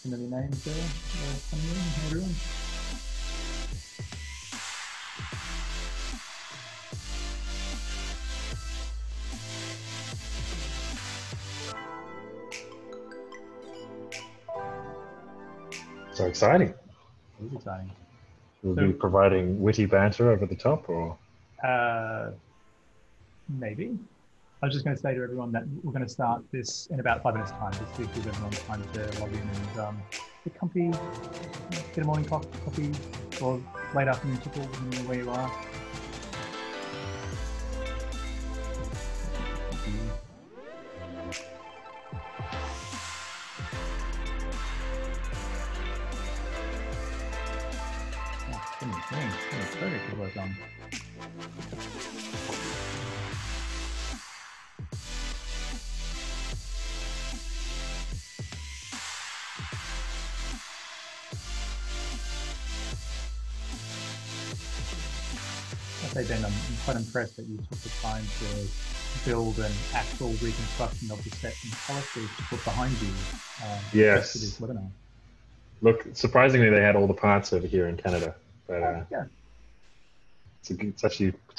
familiar names there coming in, everyone. So exciting. It is exciting. We'll be providing witty banter over the top, or? Maybe. I was just going to say to everyone that we're going to start this in about 5 minutes' time, just to give everyone time to log in and get comfy, get a morning coffee, or late afternoon tipple, depending on where you are. Ben, I'm quite impressed that you took the time to build an actual reconstruction of the set and color scheme to put behind you. Yes. For this webinar. Look, surprisingly, they had all the parts over here in Canada, but yeah. It's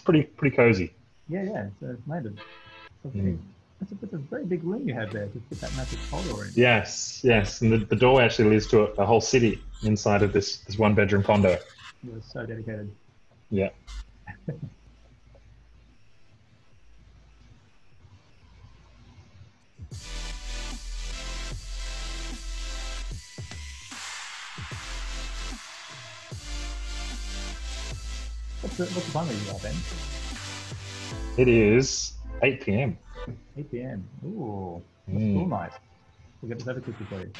pretty cozy. Yeah, it's amazing. It's a very big room you have there to fit that massive corridor in. Yes, and the door actually leads to a whole city inside of this one bedroom condo. You're so dedicated. Yeah. What's the time where you are, Ben? It is 8 p.m. 8 p.m. Ooh, that's cool, nice. We'll get this over quickly for you.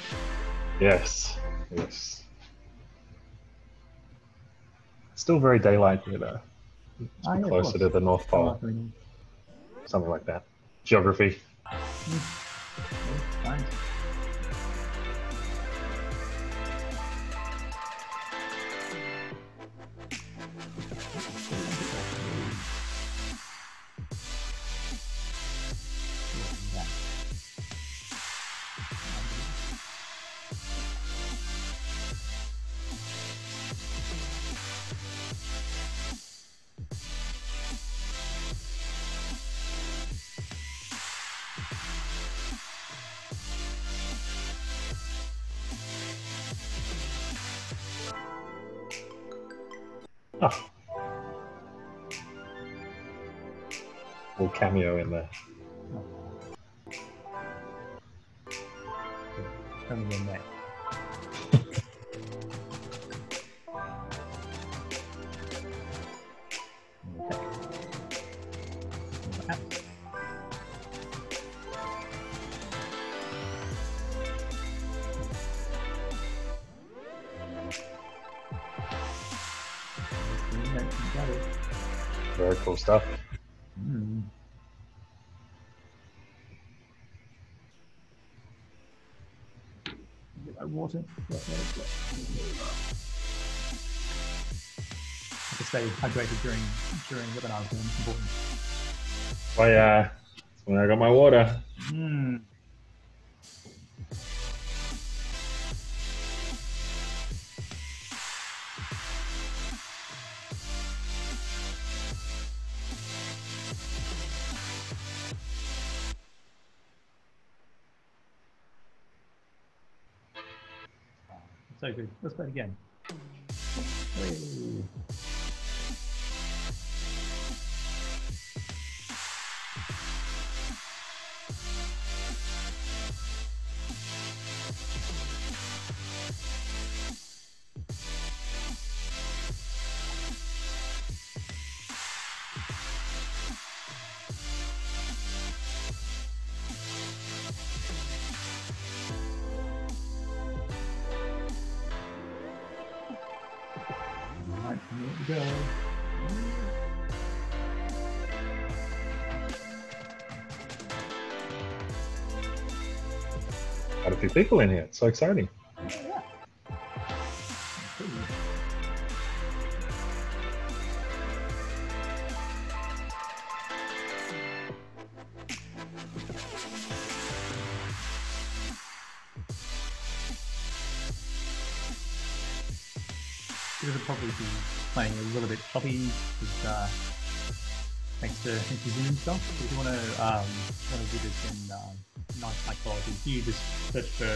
Yes. Still very daylight here, though. It's closer to the North Pole. Something like that. Geography. Fine. Oh. Little cameo in there. Coming in there. Very cool stuff. Water. To stay hydrated during webinars is important. Oh yeah, that's when I got my water. So good. Let's play it again. Hey. Here we go. Got a few people in here. It's so exciting. Yeah. it'll probably be playing a little bit choppy because thanks to Zoom stuff. If you want to do this in nice high quality, if you just search for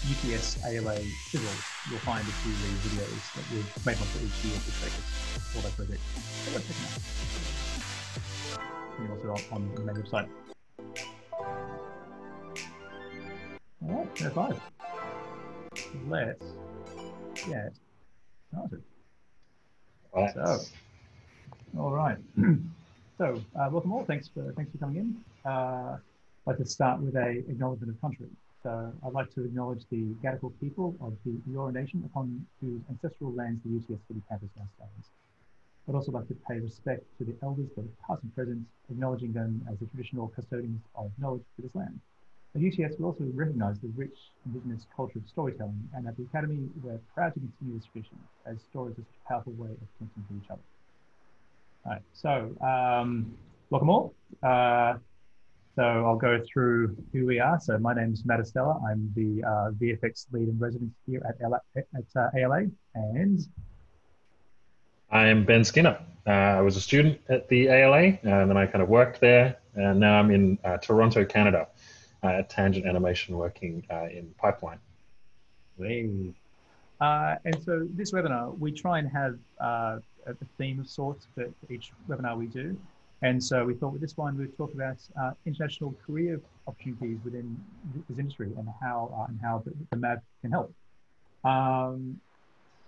UTS ALA civils, you'll find a few of these videos that we've made one for each year to take us for that project. So go check them out. And also on the main website. All right, there 5. Let's get started. Right. So, all right. So, welcome all. Thanks for coming in. I'd like to start with a acknowledgement of country. So, I'd like to acknowledge the Gadigal people of the Eora Nation upon whose ancestral lands the UTS City campus now stands. I'd also like to pay respect to the elders, both past and present, acknowledging them as the traditional custodians of knowledge for this land. At UTS, we also recognise the rich Indigenous culture of storytelling, and at the Academy, we're proud to continue this tradition, as stories are such a powerful way of connecting to each other. All right, so welcome all. So I'll go through who we are. So my name is Estela. I'm the VFX Lead in residence here at ALA, and I am Ben Skinner. I was a student at the ALA, and then I kind of worked there, and now I'm in Toronto, Canada, at Tangent Animation, working in Pipeline. and so this webinar, we try and have a theme of sorts for each webinar we do. And so we thought with this one, we'd talk about international career opportunities within this industry and how the MAV can help.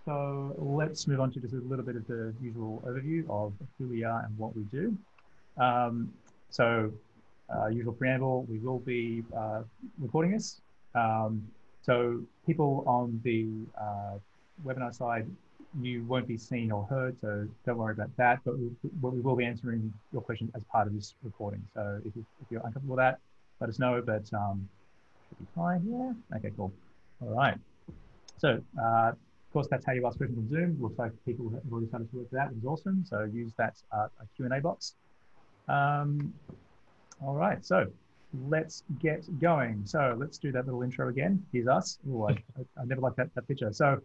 So let's move on to just a little bit of the usual overview of who we are and what we do. Usual preamble, we will be recording this. So people on the webinar side, you won't be seen or heard, so don't worry about that, but we will be answering your questions as part of this recording. So if you're uncomfortable with that, let us know, but should be fine, yeah? Okay, cool. All right. So, of course, that's how you ask questions on Zoom. Looks like people have already started to work with that, which is awesome. So use that a Q&A box. All right, so let's get going. So let's do that little intro again. Here's us. Ooh, I never liked that picture. So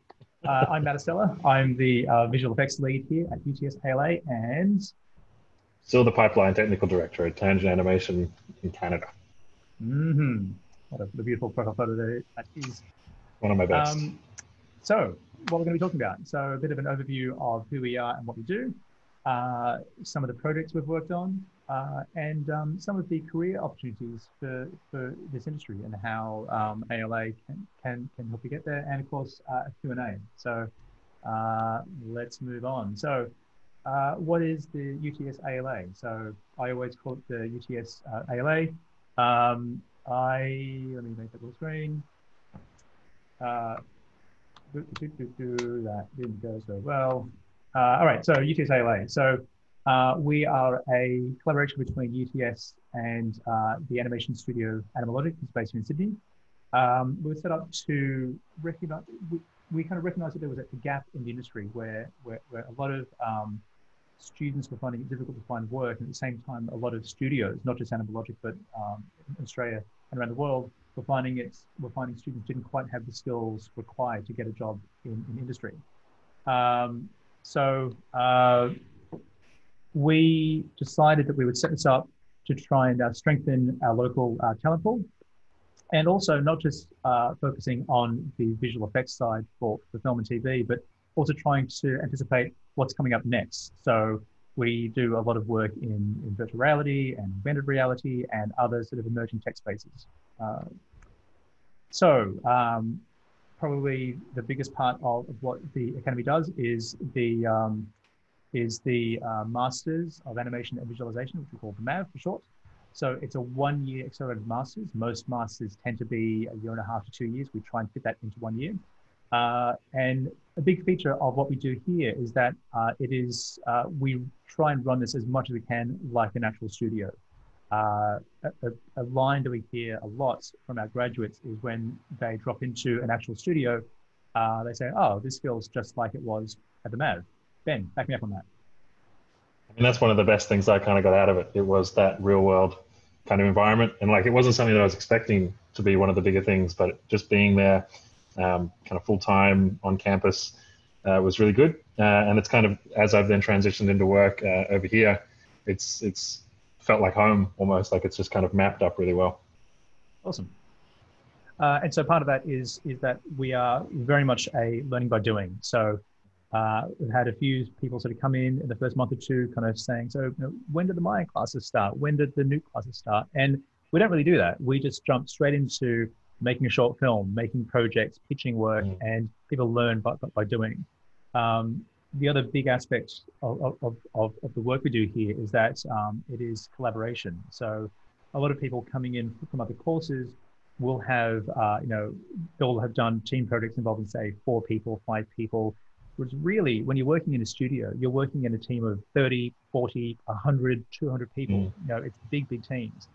I'm Estela. I'm the visual effects lead here at UTS ALA, and Still the Pipeline Technical Director at Tangent Animation in Canada. What a beautiful profile photo that is. One of my best. So what we're going to be talking about. So a bit of an overview of who we are and what we do, some of the projects we've worked on, and some of the career opportunities for this industry and how ALA can help you get there, and of course a Q&A. So let's move on. So what is the UTS ALA? So I always call it the UTS ALA. Let me make that full screen. That didn't go so well. All right, so UTS ALA. So we are a collaboration between UTS and the animation studio Animalogic, that's based here in Sydney. We were set up to recognize, we kind of recognized that there was a gap in the industry where a lot of students were finding it difficult to find work, and at the same time, a lot of studios, not just Animalogic, but in Australia and around the world, were finding students didn't quite have the skills required to get a job in industry. We decided that we would set this up to try and strengthen our local talent pool, and also not just focusing on the visual effects side for film and TV, but also trying to anticipate what's coming up next. So we do a lot of work in virtual reality and augmented reality and other sort of emerging tech spaces. Probably the biggest part of what the Academy does is the Masters of Animation and Visualization, which we call the MAV for short. So it's a 1-year accelerated Masters. Most Masters tend to be 1.5 to 2 years. We try and fit that into 1 year. And a big feature of what we do here is that we try and run this as much as we can like an actual studio. A line that we hear a lot from our graduates is when they drop into an actual studio, they say, oh, this feels just like it was at the MAV. Ben, back me up on that. I mean, that's one of the best things I kind of got out of it. It was that real world kind of environment. And like, it wasn't something that I was expecting to be one of the bigger things, but just being there kind of full time on campus, was really good. And it's kind of, as I've then transitioned into work over here, it's felt like home almost, like it's just kind of mapped up really well. Awesome. And so part of that is that we are very much a learning by doing. So we've had a few people sort of come in the first month or two, kind of saying, so when did the Maya classes start? When did the Nuke classes start? And we don't really do that. We just jump straight into making a short film, making projects, pitching work, and people learn by doing. The other big aspect of the work we do here is that it is collaboration. So a lot of people coming in from other courses will have, they'll have done team projects involving, say, 4 people, 5 people, which really, when you're working in a studio, you're working in a team of 30, 40, 100, 200 people. It's big, big teams.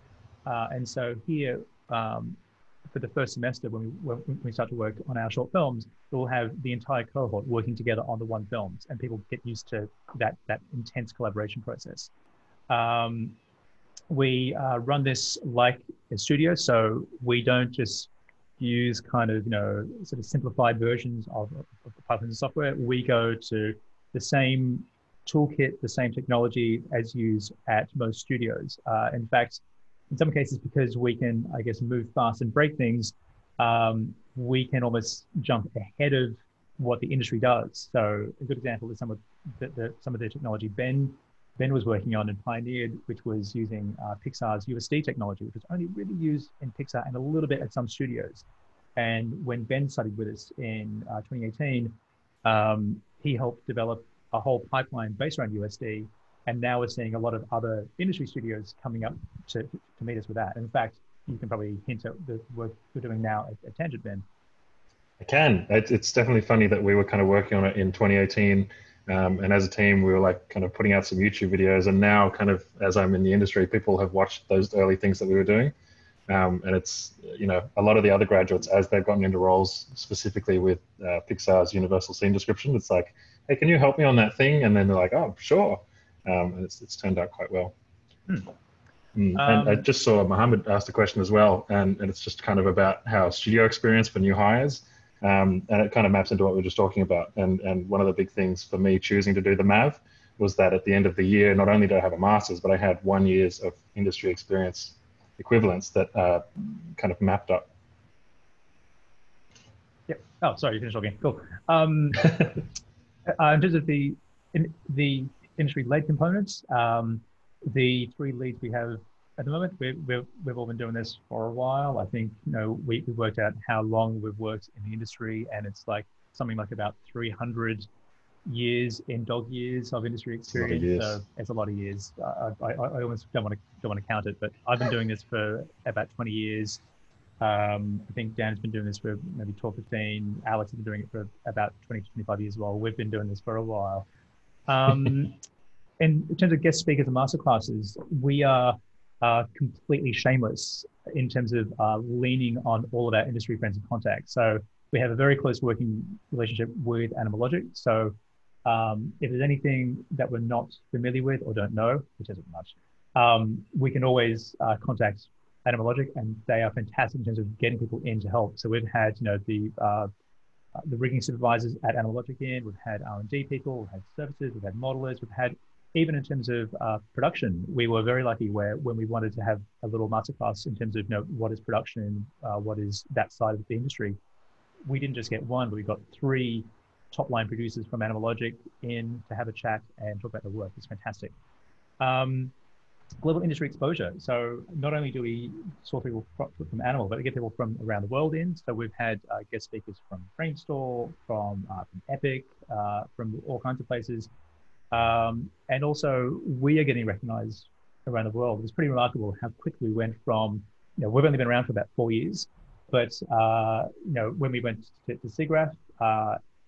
And so here, for the first semester, when we start to work on our short films, we'll have the entire cohort working together on the one films, and people get used to that intense collaboration process. We run this like a studio, so we don't just use kind of sort of simplified versions of the Python software. We go to the same toolkit, the same technology as used at most studios. In fact, in some cases, because we can, I guess, move fast and break things, we can almost jump ahead of what the industry does. So a good example is some of the technology Ben was working on and pioneered, which was using Pixar's USD technology, which was only really used in Pixar and a little bit at some studios. And when Ben studied with us in 2018, he helped develop a whole pipeline based around USD. And now we're seeing a lot of other industry studios coming up to meet us with that. And in fact, you can probably hint at the work we're doing now at Tangent, Ben. I can. It's definitely funny that we were kind of working on it in 2018. And as a team, we were like kind of putting out some YouTube videos. And now kind of, as I'm in the industry, people have watched those early things that we were doing. And it's, a lot of the other graduates, as they've gotten into roles specifically with Pixar's universal scene description, it's like, hey, can you help me on that thing? And then they're like, oh, sure. And it's turned out quite well. And I just saw Mohammed asked a question as well, and it's just kind of about how studio experience for new hires, and it kind of maps into what we were just talking about. And one of the big things for me choosing to do the MAV was that at the end of the year, not only did I have a master's, but I had 1 year of industry experience equivalents that kind of mapped up. Yep. Oh, sorry, you finished talking. Cool. In terms of the industry lead components, the 3 leads we have at the moment, we've all been doing this for a while. I think we worked out how long we've worked in the industry, and it's like something like about 300 years in dog years of industry experience. So it's a lot of years. I almost don't want to count it, but I've been doing this for about 20 years. I think Dan's been doing this for maybe 12, 15. Alex has been doing it for about 20 to 25 years as well. We've been doing this for a while. In terms of guest speakers and masterclasses, we are completely shameless in terms of leaning on all of our industry friends and contacts. So we have a very close working relationship with Animalogic. So if there's anything that we're not familiar with or don't know, which isn't much, we can always contact Animalogic, and they are fantastic in terms of getting people in to help. So we've had the rigging supervisors at Animalogic in, we've had R&D people, we've had services, we've had modelers, we've had, even in terms of production, we were very lucky when we wanted to have a little masterclass in terms of what is production, what is that side of the industry. We didn't just get one, but we got 3 top line producers from Animalogic in to have a chat and talk about the work. It's fantastic. Global industry exposure. So not only do we source people from Animal, but we get people from around the world in. So we've had guest speakers from Framestore, from Epic, from all kinds of places. And also we are getting recognized around the world. It's pretty remarkable how quickly we went from, we've only been around for about 4 years, but when we went to SIGGRAPH,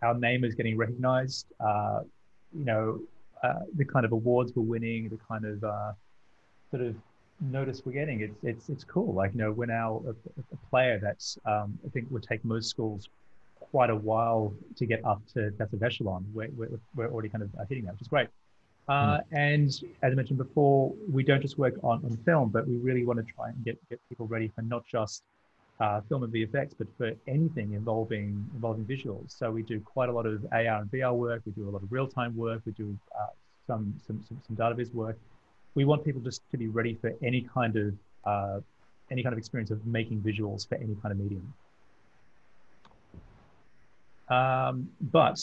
our name is getting recognized. The kind of awards we're winning, the kind of sort of notice we're getting, it's cool. Like, we're now a player that's I think would take most schools quite a while to get up to that sort of echelon. We're already kind of hitting that, which is great. And as I mentioned before, we don't just work on film, but we really want to try and get people ready for not just film and VFX, but for anything involving visuals. So we do quite a lot of AR and VR work. We do a lot of real-time work. We do some data viz work. We want people just to be ready for any kind of experience of making visuals for any kind of medium. But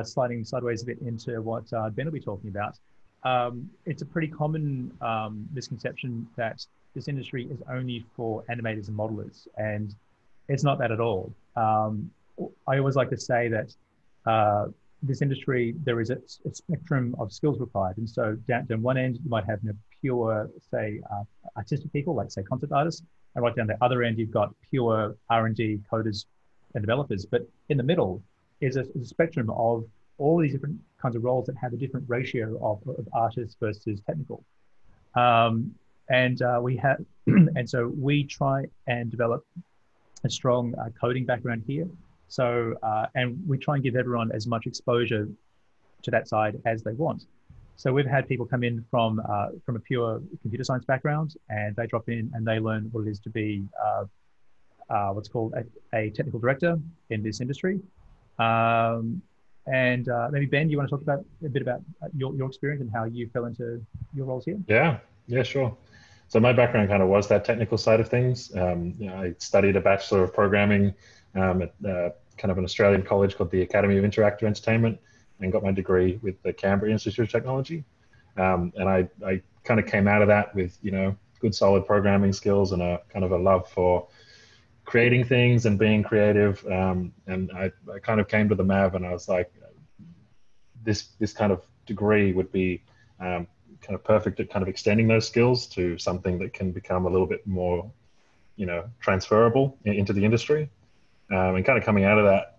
sliding sideways a bit into what Ben will be talking about, it's a pretty common misconception that this industry is only for animators and modelers, and it's not that at all. I always like to say that this industry, there is a spectrum of skills required. And so down one end, you might have pure, say, artistic people, like say concept artists, and right down the other end, you've got pure R&D coders and developers. But in the middle is a spectrum of all these different kinds of roles that have a different ratio of artists versus technical. We have, and so we try and develop a strong coding background here. So, and we try and give everyone as much exposure to that side as they want. So we've had people come in from a pure computer science background, and they drop in and they learn what it is to be what's called a technical director in this industry. Maybe Ben, you want to talk about a bit about your experience and how you fell into your roles here? Yeah, sure. So my background kind of was that technical side of things. I studied a Bachelor of Programming at kind of an Australian college called the Academy of Interactive Entertainment, and got my degree with the Canberra Institute of Technology. And I kind of came out of that with, good solid programming skills and a kind of a love for creating things and being creative. And I kind of came to the MAV and I was like, this kind of degree would be kind of perfect at kind of extending those skills to something that can become a little bit more, transferable into the industry. And kind of coming out of that,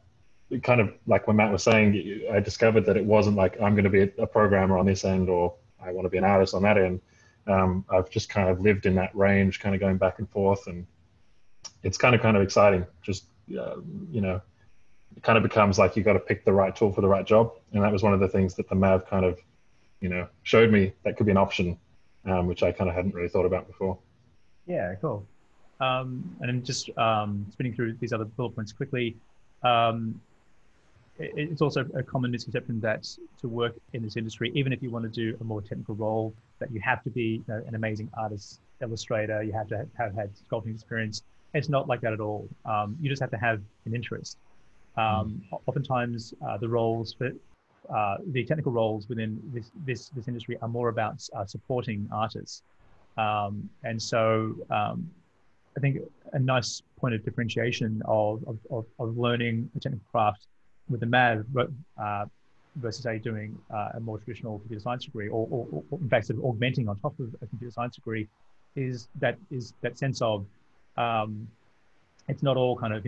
kind of like when Matt was saying, I discovered that it wasn't like I'm going to be a programmer on this end or I want to be an artist on that end. I've just kind of lived in that range, kind of going back and forth, and it's kind of exciting. Just it kind of becomes like you got to pick the right tool for the right job, and that was one of the things that the MAV kind of showed me that could be an option, which I kind of hadn't really thought about before. Yeah, cool. And I'm just spinning through these other bullet points quickly. It's also a common misconception that to work in this industry, even if you want to do a more technical role, that you have to be an amazing artist, illustrator, you have to have had sculpting experience. It's not like that at all. You just have to have an interest. Oftentimes, the roles for the technical roles within this industry are more about supporting artists. And so I think a nice point of differentiation of learning a technical craft with the MAV versus say doing a more traditional computer science degree, or in fact sort of augmenting on top of a computer science degree, is that sense of it's not all kind of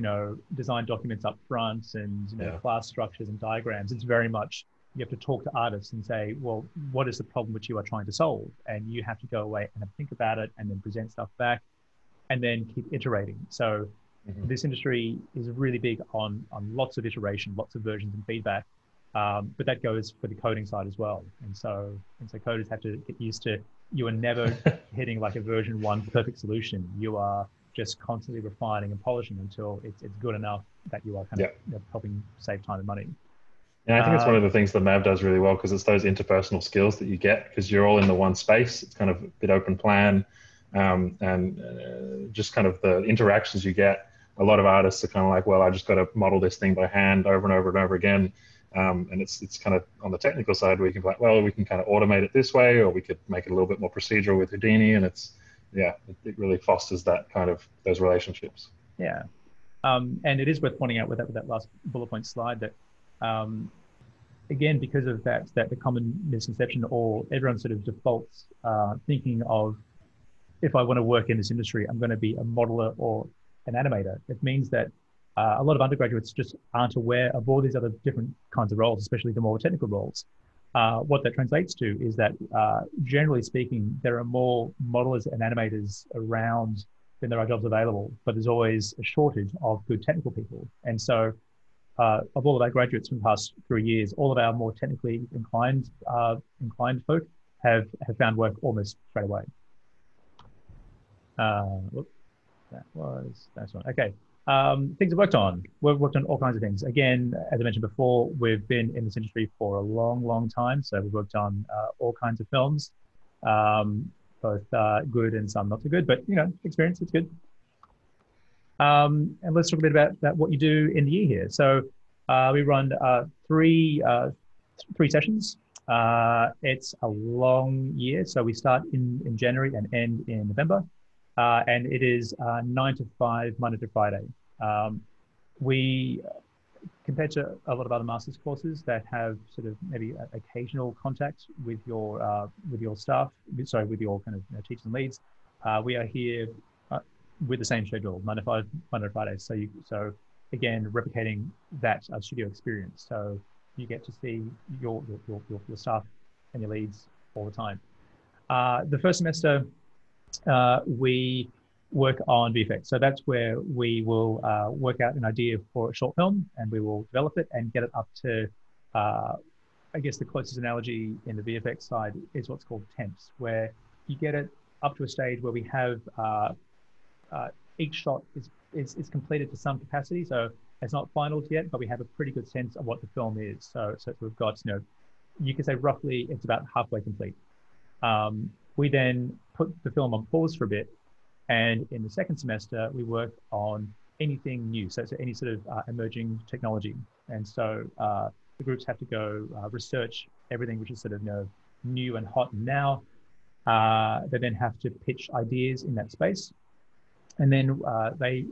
design documents up front and class structures and diagrams. It's very much you have to talk to artists and say, well, what is the problem which you are trying to solve? And you have to go away and think about it and then present stuff back and then keep iterating. So this industry is really big on lots of iteration, lots of versions and feedback, but that goes for the coding side as well. And so coders have to get used to, you are never hitting like a version 1 perfect solution. You are just constantly refining and polishing until it's good enough that you are kind of helping save time and money. And I think it's one of the things the MAV does really well, because it's those interpersonal skills that you get because you're all in the one space. It's kind of a bit open plan, and just kind of the interactions you get. A lot of artists are kind of like, well, I just got to model this thing by hand over and over and over again. And it's kind of on the technical side where you can be like, well, we can kind of automate it this way, or we could make it a little bit more procedural with Houdini. And it really fosters that kind of those relationships. Yeah. And it is worth pointing out with that last bullet point slide that, again, because of the common misconception, or everyone sort of defaults thinking of, if I want to work in this industry, I'm going to be a modeler or an animator. It means that a lot of undergraduates just aren't aware of all these other different kinds of roles, especially the more technical roles. What that translates to is that, generally speaking, there are more modelers and animators around than there are jobs available, but there's always a shortage of good technical people. And so of all of our graduates from the past 3 years, all of our more technically inclined folk have found work almost straight away. That was that's one. Okay. Things I've worked on. We've worked on all kinds of things. Again, as I mentioned before, we've been in this industry for a long, long time. So we've worked on all kinds of films, both good and some not so good. But experience, it's good. And let's talk a bit about what you do in the year here. So we run three sessions. It's a long year. So we start in January and end in November. And it is 9 to 5, Monday to Friday. We, compared to a lot of other master's courses that have sort of maybe occasional contact with your staff, sorry, with your kind of teachers and leads, we are here with the same schedule, 9 to 5, Monday to Friday. So again, replicating that studio experience. So you get to see your staff and your leads all the time. The first semester, we work on VFX. So that's where we will work out an idea for a short film, and we will develop it and get it up to, I guess the closest analogy in the VFX side is what's called temps, where you get it up to a stage where we have each shot is completed to some capacity. So it's not finals yet, but we have a pretty good sense of what the film is. So we've got, you can say roughly it's about halfway complete. We then put the film on pause for a bit. And in the second semester, we work on anything new. So any sort of emerging technology. And so the groups have to go research everything which is sort of new and hot now. They then have to pitch ideas in that space. And then they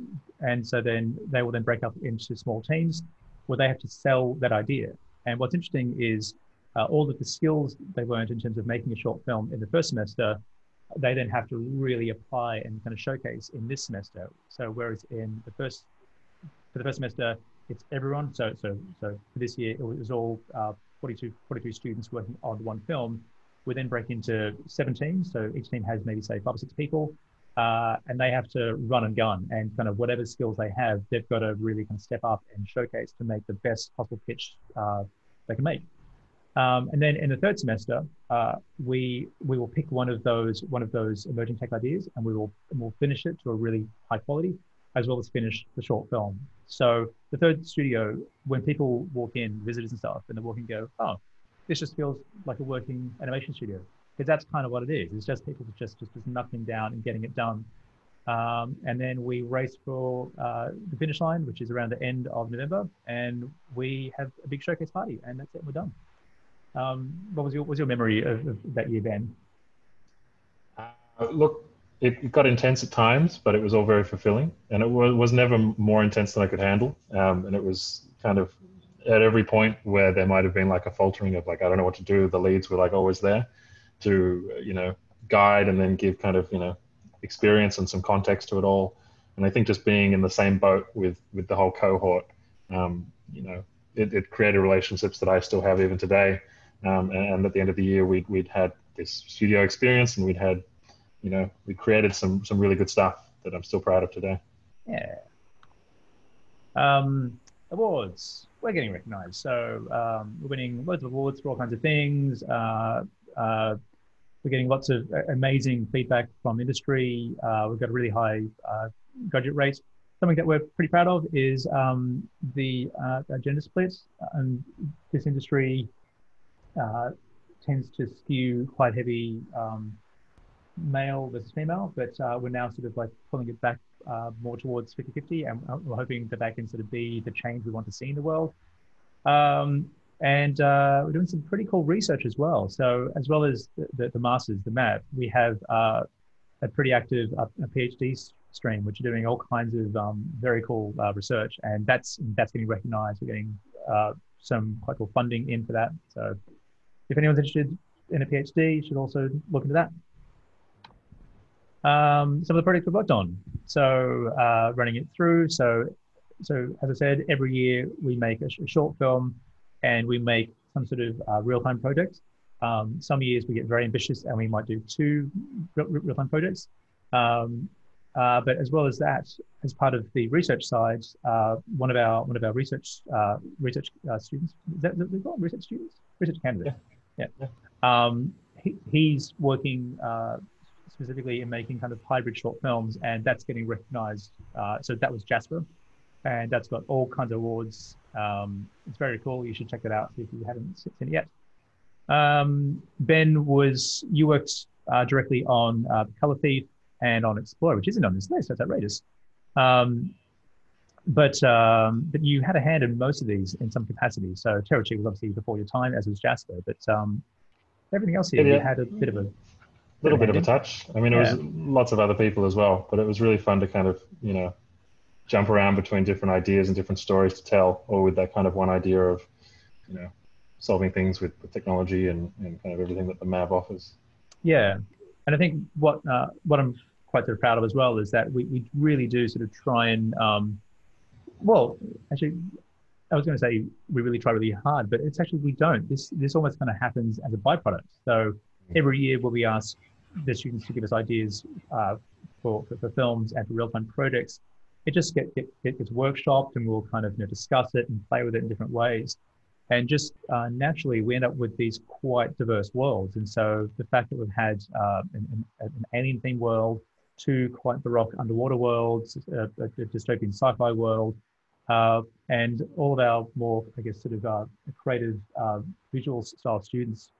will then break up into small teams where they have to sell that idea. And what's interesting is all of the skills they learned in terms of making a short film in the first semester, they then have to really apply and kind of showcase in this semester. So whereas for the first semester, it's everyone. So for this year, it was all 42 students working on one film. We then break into 7 teams. So each team has maybe say 5 or 6 people. And they have to run and gun, and kind of whatever skills they have, they've got to really kind of step up and showcase to make the best possible pitch they can make. And then in the third semester, we will pick one of those emerging tech ideas, and we'll finish it to a really high quality, as well as finish the short film. So the third studio, when people walk in, visitors and stuff, and they walk in and go, oh, this just feels like a working animation studio. Because that's kind of what it is. It's just people just knuckling down and getting it done. And then we race for the finish line, which is around the end of November, and we have a big showcase party, and that's it. We're done. What was your memory of that year, Ben? Look, it got intense at times, but it was all very fulfilling, and it was never more intense than I could handle. And it was kind of at every point where there might have been like a faltering of like, I don't know what to do. The leads were like always there to guide and then give kind of experience and some context to it all. And I think just being in the same boat with the whole cohort, it created relationships that I still have even today. And at the end of the year, we'd had this studio experience, and we created some really good stuff that I'm still proud of today. Yeah. Awards. We're getting recognized. So we're winning loads of awards for all kinds of things. We're getting lots of amazing feedback from industry. We've got a really high graduate rate. Something that we're pretty proud of is the gender split. And this industry tends to skew quite heavy male versus female, but we're now sort of like pulling it back more towards 50-50, and we're hoping that can sort of be the change we want to see in the world. And we're doing some pretty cool research as well. So as well as the masters, the MAP, we have a pretty active a PhD stream, which are doing all kinds of very cool research, and that's getting recognized. We're getting some quite cool funding in for that. So if anyone's interested in a PhD, you should also look into that. Some of the projects we've worked on. So running it through. So as I said, every year we make a short film, and we make some sort of real-time project. Some years we get very ambitious, and we might do 2 real-time projects. But as well as that, as part of the research side, one of our research students, is that we call them research students? Research candidates. Yeah. He's working specifically in making kind of hybrid short films, and that's getting recognized. So that was Jasper, and that's got all kinds of awards. It's very cool. You should check that out if you haven't seen it yet. Ben, you worked directly on Color Thief and on Explorer, which isn't on this list. That's outrageous. But you had a hand in most of these in some capacity. So Terrachi was obviously before your time, as was Jasper. But everything else here, you had a bit of a little bit of a touch. I mean, it was lots of other people as well, but it was really fun to kind of, jump around between different ideas and different stories to tell, or with that kind of one idea of, solving things with technology and kind of everything that the MAV offers. Yeah, and I think what I'm quite sort of proud of as well is that we really do sort of try and, well, actually, I was going to say we really try really hard, but it's actually we don't. This almost kind of happens as a byproduct. So every year where we ask the students to give us ideas for films and for real-time projects, it just gets workshopped, and we'll kind of discuss it and play with it in different ways. And just naturally, we end up with these quite diverse worlds. And so the fact that we've had an alien-themed world, 2 quite baroque underwater worlds, a dystopian sci-fi world, and all of our more, I guess, sort of creative visual style students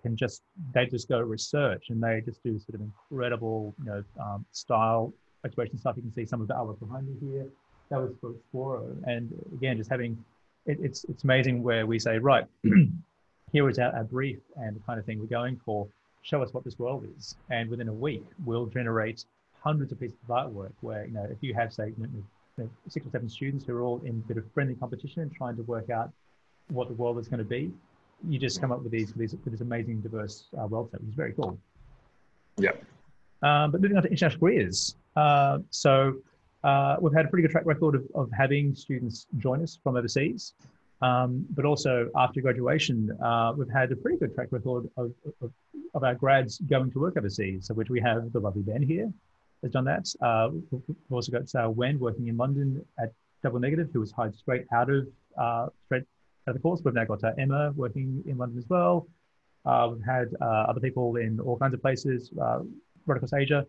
they just go research, and they just do sort of incredible, style exploration stuff. You can see some of the artwork behind me here. That was for Explorer. And again, just having, it's amazing where we say, right, here is our brief and the kind of thing we're going for. Show us what this world is. And within a week, we'll generate hundreds of pieces of artwork where, if you have, say, 6 or 7 students who are all in a bit of friendly competition and trying to work out what the world is going to be, you just come up with this amazing, diverse world set, which is very cool. Yeah. But moving on to international careers. We've had a pretty good track record of having students join us from overseas. But also after graduation, we've had a pretty good track record of our grads going to work overseas, of which we have the lovely Ben here has done that. We've also got Wen working in London at Double Negative, who was hired straight out of the course. We've now got Emma working in London as well. We've had other people in all kinds of places, right across Asia.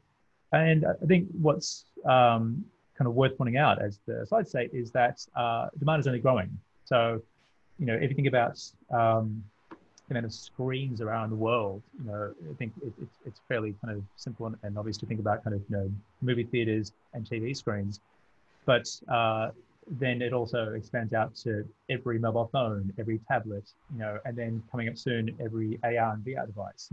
And I think what's kind of worth pointing out, as the slides say, is that demand is only growing. So, if you think about the amount of screens around the world, I think it's fairly kind of simple and obvious to think about kind of, movie theaters and TV screens. But then it also expands out to every mobile phone, every tablet, and then coming up soon, every AR and VR device,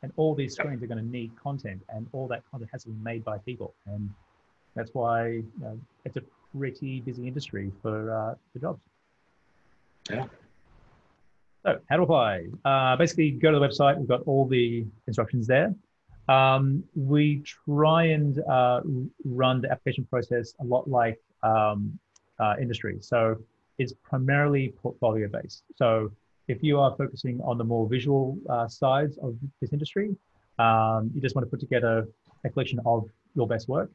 and all these screens are going to need content, and all that content has to be made by people. And that's why it's a pretty busy industry for jobs. Yeah. So how to apply? Basically, go to the website. We've got all the instructions there. We try and run the application process a lot like industry. So it's primarily portfolio based. So if you are focusing on the more visual sides of this industry, you just want to put together a collection of your best work.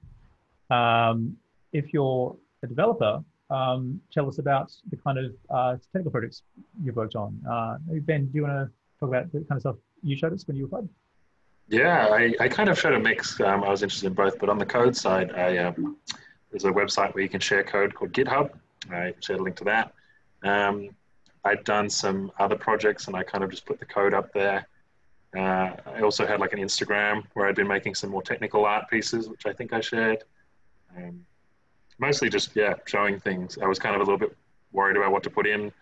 If you're a developer, tell us about the kind of technical projects you've worked on. Ben, do you want to talk about the kind of stuff you showed us when you applied? Yeah, I kind of showed a mix. I was interested in both, but on the code side, there's a website where you can share code called GitHub. I shared a link to that. I'd done some other projects, and I kind of just put the code up there. I also had like an Instagram where I'd been making some more technical art pieces, which I think I shared. Mostly just, showing things. I was kind of a little bit worried about what to put in.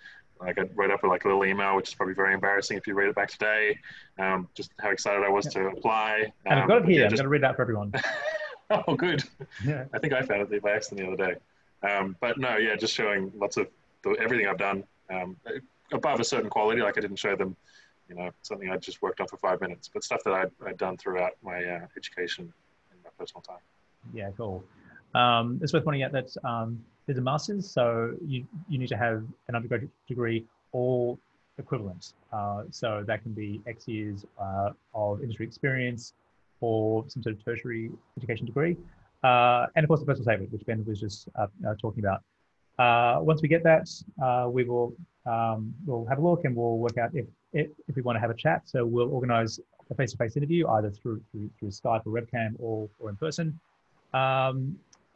Like I wrote up a little email, which is probably very embarrassing if you read it back today. Just how excited I was to apply. And I've got it here. I'm going to read it out for everyone. Oh, good. Yeah. I think I found it by accident the other day. But no, just showing lots of everything I've done above a certain quality. Like I didn't show them, something I just worked on for 5 minutes, but stuff that I'd done throughout my education and my personal time. Yeah, cool. It's worth pointing out that there's a master's, so you need to have an undergraduate degree or equivalent. So that can be X years of industry experience or some sort of tertiary education degree. And of course, the personal statement, which Ben was just talking about. Once we get that, we'll have a look and we'll work out if we want to have a chat. So we'll organize a face-to-face interview, either through Skype or webcam or in person.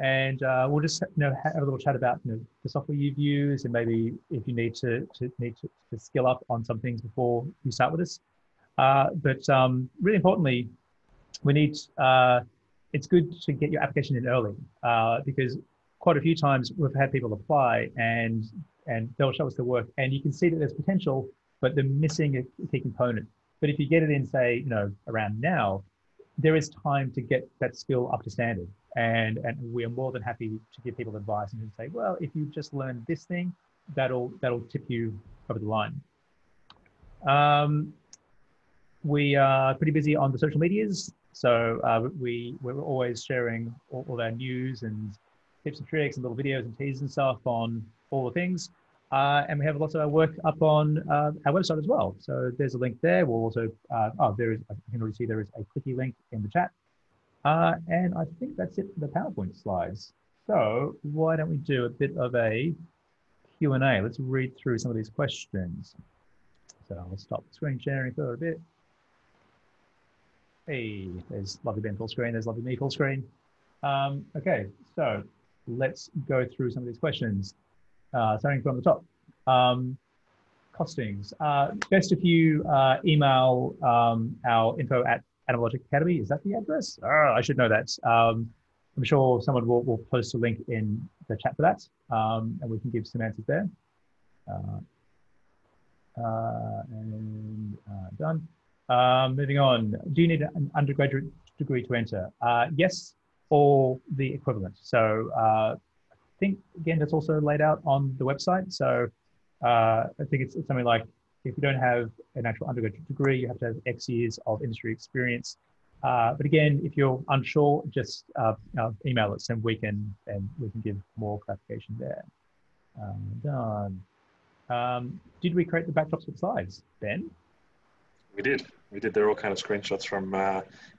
And we'll just have a little chat about the software you've used, and maybe if you need to skill up on some things before you start with us. But really importantly, we need it's good to get your application in early, because quite a few times we've had people apply and they'll show us the work, and you can see that there's potential, but they're missing a key component. But if you get it in, say, around now, there is time to get that skill up to standard. And we are more than happy to give people advice and say, well, if you just learn this thing, that'll tip you over the line. We are pretty busy on the social medias. So we're always sharing all our news and tips and tricks and little videos and teasers and stuff on all the things. And we have lots of our work up on our website as well. So there's a link there. We'll also, there is, I can already see there is a clicky link in the chat. And I think that's it for the PowerPoint slides. So why don't we do a bit of a Q&A? Let's read through some of these questions. So I'll stop screen sharing for a bit. Hey, there's lovely Ben full screen. There's lovely me full screen. Okay, so let's go through some of these questions. Starting from the top. Costings. Best if you email our info at Animalogic Academy. Is that the address? Oh, I should know that. I'm sure someone will post a link in the chat for that, and we can give some answers there. Done. Moving on. Do you need an undergraduate degree to enter? Yes, or the equivalent. So I think, again, that's also laid out on the website. So I think it's something like, if you don't have an actual undergraduate degree, you have to have X years of industry experience. But again, if you're unsure, just email us and we can give more clarification there. Done. Did we create the backdrops with slides, Ben? We did. They're all kind of screenshots from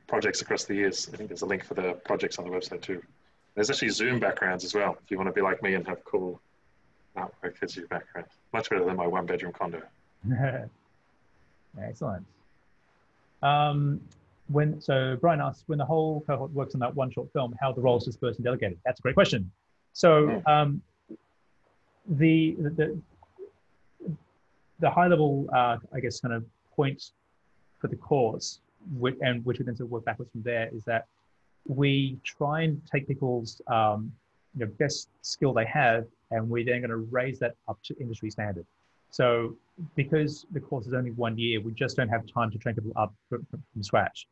projects across the years. I think there's a link for the projects on the website too. There's actually Zoom backgrounds as well, if you want to be like me and have cool artwork as your background. Much better than my one-bedroom condo. Excellent. So Brian asks, when the whole cohort works on that one short film, how the roles dispersed and delegated? That's a great question. So the high level, I guess, kind of point for the course, which we then sort of work backwards from there, is that we try and take people's best skill they have, and we're then going to raise that up to industry standard. So because the course is only 1 year, we just don't have time to train people up from scratch.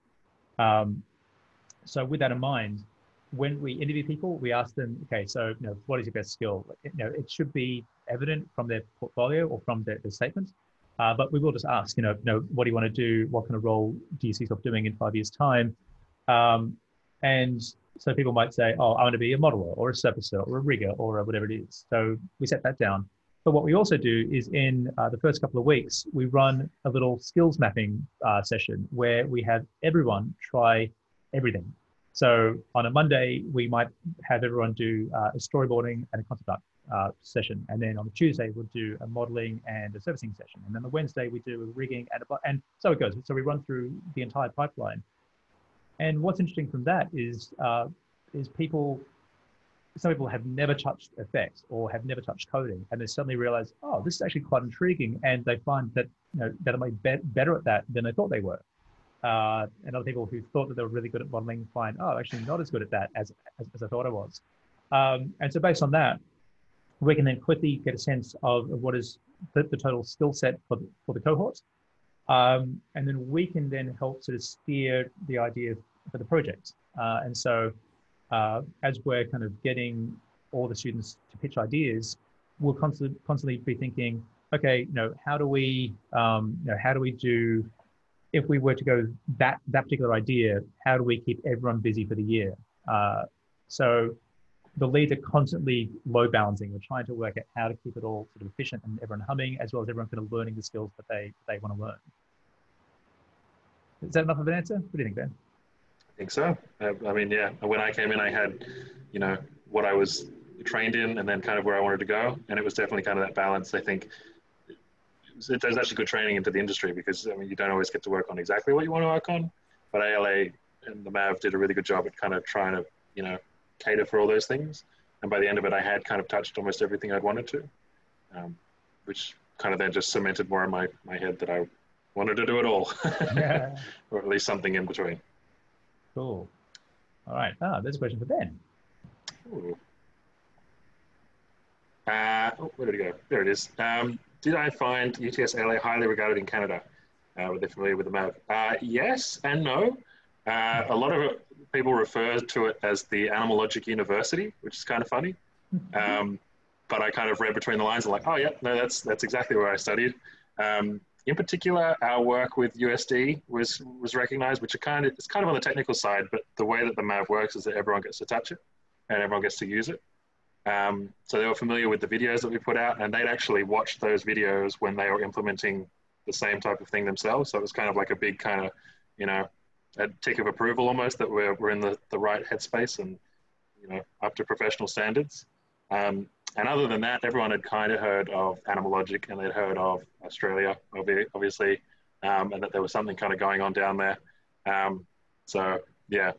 So with that in mind, when we interview people, we ask them, okay, so what is your best skill? It should be evident from their portfolio or from their statement. But we will just ask, what do you want to do? What kind of role do you see yourself doing in 5 years' time? And so people might say, oh, I want to be a modeler or a surfacer or a rigger or whatever it is. So we set that down. But what we also do is in the first couple of weeks, we run a little skills mapping session where we have everyone try everything. So on a Monday, we might have everyone do a storyboarding and a concept art session. And then on the Tuesday, we'll do a modeling and a servicing session. And then the Wednesday, we do a rigging and so it goes. So we run through the entire pipeline. And what's interesting from that is some people have never touched effects or have never touched coding, and they suddenly realize, oh, this is actually quite intriguing, and they find that that they might be better at that than they thought they were. And other people who thought that they were really good at modeling find, oh, actually not as good at that as I thought I was. And so based on that, we can then quickly get a sense of what is the total skill set for the cohort. And then we can then help sort of steer the idea for the project. And so as we're kind of getting all the students to pitch ideas, we'll constantly be thinking, okay, how do we do, if we were to go that particular idea, how do we keep everyone busy for the year? So the leads are constantly load balancing. We're trying to work out how to keep it all sort of efficient and everyone humming, as well as everyone kind of learning the skills that they want to learn. Is that enough of an answer? What do you think, Ben? I think so. I mean, yeah, when I came in, I had, what I was trained in and then kind of where I wanted to go. And it was definitely kind of that balance. I think there's actually good training into the industry because I mean you don't always get to work on exactly what you want to work on, but ALA and the MAV did a really good job at kind of trying to cater for all those things. And by the end of it, I had kind of touched almost everything I'd wanted to, which kind of then just cemented more in my head that I wanted to do it all, Yeah. or at least something in between. Cool. All right. Ah, there's a question for Ben. Ooh. Where did it go? There it is. Did I find UTS LA highly regarded in Canada? Were they familiar with the MAV? Yes and no. A lot of people refer to it as the Animalogic University, which is kind of funny. But I kind of read between the lines and like, oh yeah, no, that's exactly where I studied. In particular, our work with USD was recognized, which it's kind of on the technical side, but the way that the MAV works is that everyone gets to touch it and everyone gets to use it. So they were familiar with the videos that we put out, and they'd actually watched those videos when they were implementing the same type of thing themselves. So it was kind of like a big kind of, a tick of approval almost that we're in the right headspace and, up to professional standards. And other than that, everyone had kind of heard of Animalogic and they'd heard of Australia, obviously, and that there was something kind of going on down there. So yeah,